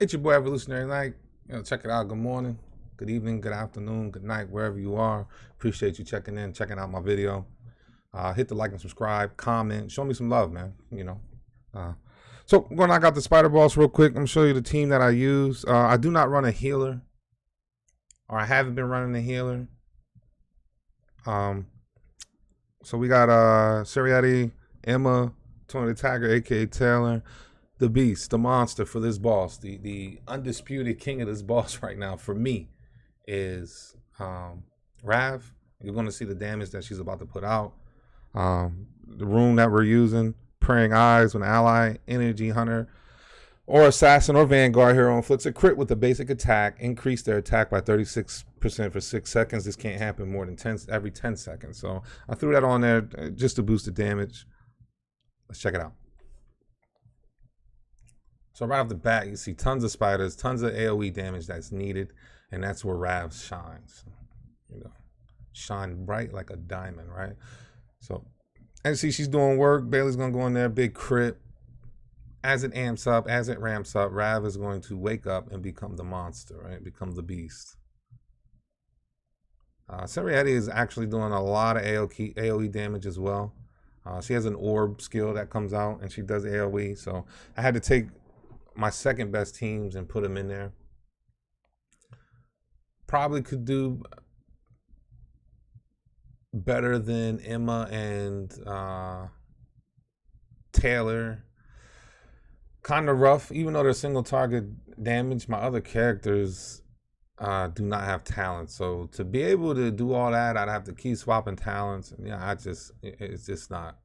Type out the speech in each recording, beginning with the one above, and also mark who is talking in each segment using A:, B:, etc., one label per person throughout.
A: It's your boy Evolutionary Light. Check it out. Good morning, good evening, good afternoon, good night, wherever you are. Appreciate you checking in, checking out my video. Hit the like and subscribe, comment, show me some love, man. So I'm gonna knock out the spider boss real quick. I'm gonna show you the team that I use. I do not run a healer, or I haven't been running a healer. So we got Scythe, Emma, Tony the Tiger, aka Taylor. The beast, the monster for this boss, the undisputed king of this boss right now for me is Rav. You're going to see the damage that she's about to put out. The rune that we're using, Praying Eyes, when ally, energy hunter, or assassin or vanguard hero inflicts a crit with a basic attack, increase their attack by 36% for 6 seconds. This can't happen more than every 10 seconds. So I threw that on there just to boost the damage. Let's check it out. So right off the bat, you see tons of spiders, tons of AoE damage that's needed, and that's where Rav shines. Shine bright like a diamond, right? So, and see, she's doing work. Bailey's gonna go in there, big crit. As it amps up, as it ramps up, Rav is going to wake up and become the monster, right? Become the beast. Scythe is actually doing a lot of AoE damage as well. She has an orb skill that comes out, and she does AoE. So I had to take my second best teams and put them in there. Probably could do better than Emma and Taylor. Kind of rough, even though they're single target damage. My other characters do not have talent, so to be able to do all that, I'd have to keep swapping talents. And yeah, it's just not.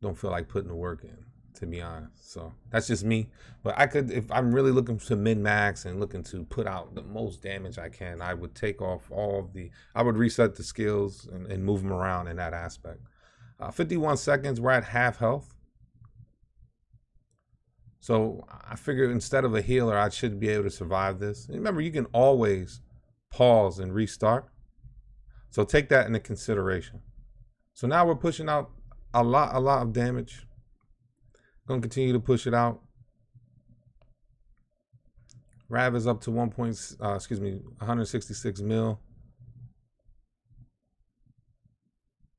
A: Don't feel like putting the work in, to be honest. So that's just me. But I could, if I'm really looking to min-max and looking to put out the most damage I can, I would take off all of I would reset the skills and move them around in that aspect. 51 seconds, we're at half health. So I figured instead of a healer, I should be able to survive this. And remember, you can always pause and restart. So take that into consideration. So now we're pushing out a lot of damage. Gonna continue to push it out. Rav is up to 166 mil.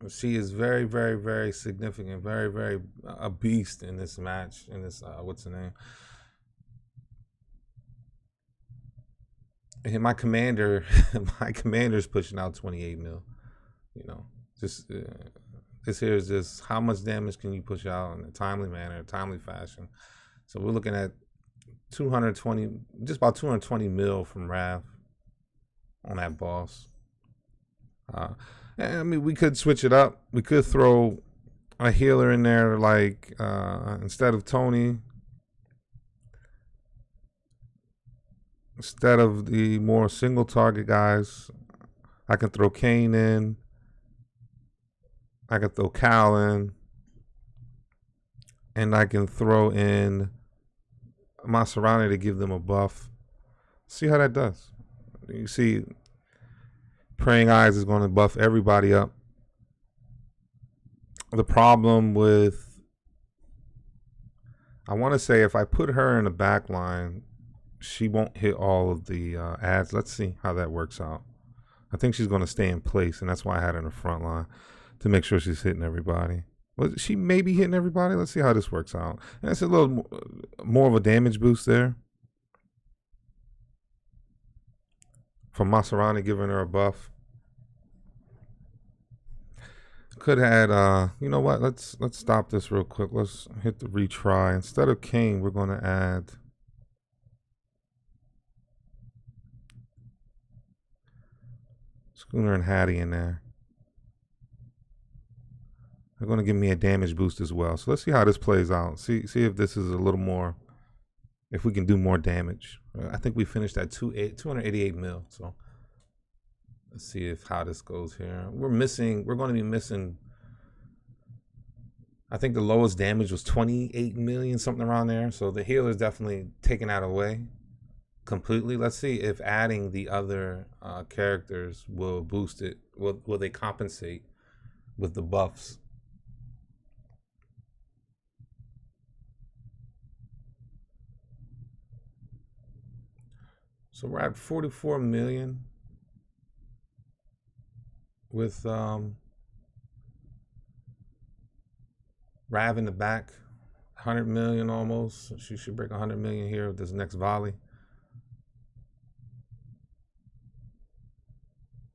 A: She is very, very, very significant, very, very a beast in this match. In this, what's the name? And my commander's pushing out 28 mil. Just this here is just how much damage can you push out in a timely manner, timely fashion. So we're looking at 220, just about 220 mil from Rav on that boss. I mean, we could switch it up. We could throw a healer in there, like instead of Tony, instead of the more single target guys, I can throw Kane in. I can throw Cal in, and I can throw in Maserati to give them a buff. See how that does. You see, Praying Eyes is going to buff everybody up. The problem with, I want to say if I put her in the back line, she won't hit all of the ads. Let's see how that works out. I think she's going to stay in place, and that's why I had her in the front line, to make sure she's hitting everybody. Well, she may be hitting everybody. Let's see how this works out. And that's a little more of a damage boost there. From Maserati giving her a buff. Could add, you know what? Let's stop this real quick. Let's hit the retry. Instead of King, we're going to add Schooner and Hattie in there. They're going to give me a damage boost as well. So let's see how this plays out. See if this is a little more, if we can do more damage. I think we finished at 288 mil. So let's see how this goes here. We're going to be missing, I think the lowest damage was 28 million, something around there. So the healer is definitely taking that away completely. Let's see if adding the other characters will boost it. Will they compensate with the buffs? So we're at 44 million with Rav in the back. 100 million almost. She should break 100 million here with this next volley.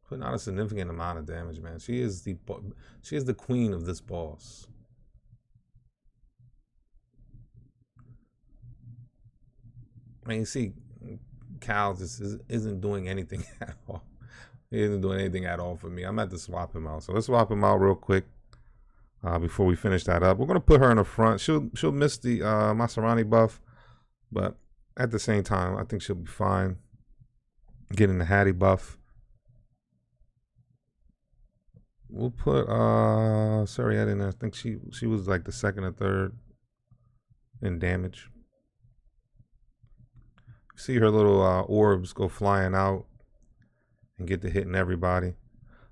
A: Putting out a significant amount of damage, man. She is the queen of this boss. I mean, you see, Cal just isn't doing anything at all. He isn't doing anything at all for me. I'm at to swap him out. So let's swap him out real quick before we finish that up. We're gonna put her in the front. She'll miss the Maserani buff, but at the same time, I think she'll be fine getting the Hattie buff. We'll put Sariette in there. I think she was like the second or third in damage. See her little orbs go flying out and get to hitting everybody.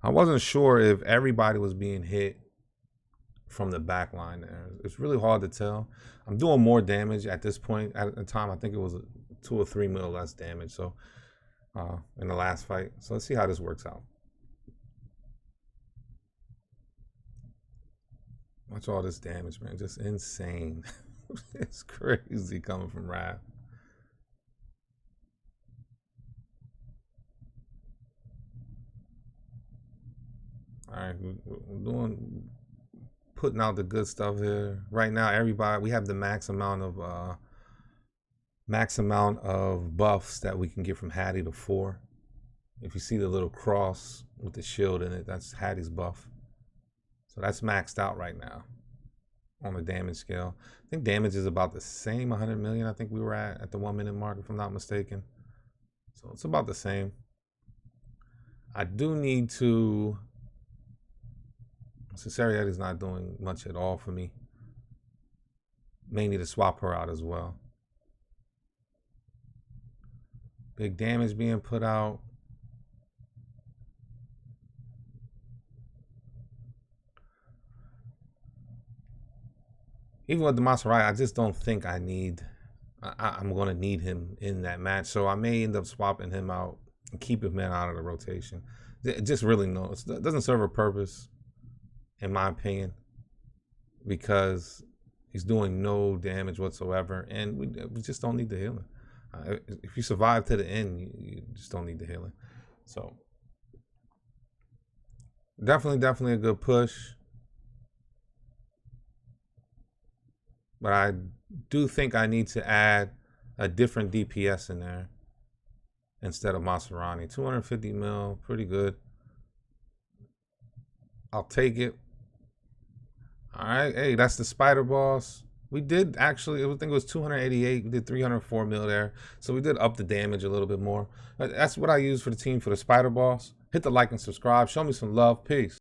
A: I wasn't sure if everybody was being hit from the back line there. It's really hard to tell. I'm doing more damage at this point. At the time, I think it was 2 or 3 mil less damage. So in the last fight. So let's see how this works out. Watch all this damage, man. Just insane. It's crazy coming from Rav. All right, we're putting out the good stuff here. Right now, everybody, we have the max amount of buffs that we can get from Hattie to 4. If you see the little cross with the shield in it, that's Hattie's buff. So that's maxed out right now on the damage scale. I think damage is about the same, 100 million. I think we were at the 1 minute mark, if I'm not mistaken. So it's about the same. I do need to. So Sariette is not doing much at all for me. May need to swap her out as well. Big damage being put out. Even with the Maserati, I just don't think I'm going to need him in that match. So I may end up swapping him out and keep him out of the rotation. It just really it doesn't serve a purpose, in my opinion, because he's doing no damage whatsoever, and we just don't need the healing. If you survive to the end, you just don't need the healing. So definitely a good push. But I do think I need to add a different DPS in there instead of Maserani. 250 mil, pretty good. I'll take it. All right, hey, that's the spider boss. We did actually, I think it was 288. We did 304 mil there. So we did up the damage a little bit more. That's what I use for the team for the spider boss. Hit the like and subscribe. Show me some love. Peace.